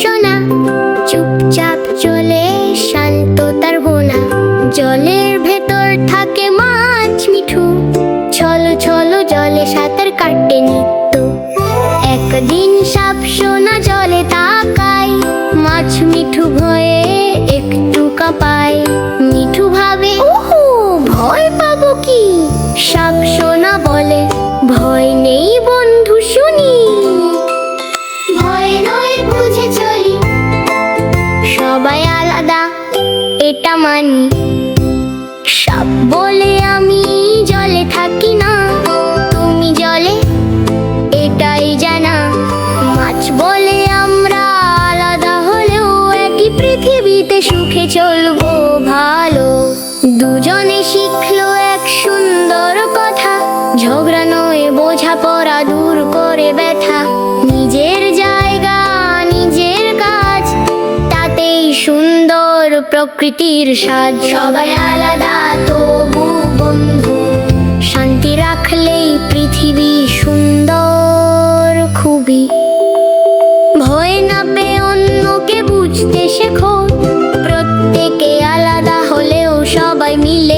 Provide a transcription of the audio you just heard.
সোনা, চুপচাপ চলে শান্ততার বোনা। জলের ভেতর থাকে মাছ মিঠু, ছলো ছলো জলে সাঁতার কাটে নিত্য। একদিন সাপ সোনা জলে তাকায়, মাছ মিঠু ভয়ে একটু কাঁপায়। মিঠু ভাবে, ওহো, ভয় পাবো কি? সাপ সোনা বলে, ভয় নেই বন্ধু শুনি, ভয় নয় বুঝে চলি। সবাই আলাদা এটা মানি। সাপ বলে, আমি জলে থাকি না, তুমি জলে এটাই জানা। মাছ বলে, আমরা আলাদা হলেও একই পৃথিবীতে সুখে চলবো ভালো। দুজনে শিখলো এক সুন্দর কথা, ঝগড়া নয় বোঝাপড়া দূর করে ব্যথা। নিজের জায়গা নিজের কাজ, তাতেই সুন্দর প্রকৃতির সাজ। সবাই আলাদা তবু বন্ধু, শান্তি রাখলেই পৃথিবী সুন্দর খুবই। ভয় না পেয়ে অন্যকে বুঝতে শেখো, প্রত্যেকে আলাদা হলেও সবাই মিলে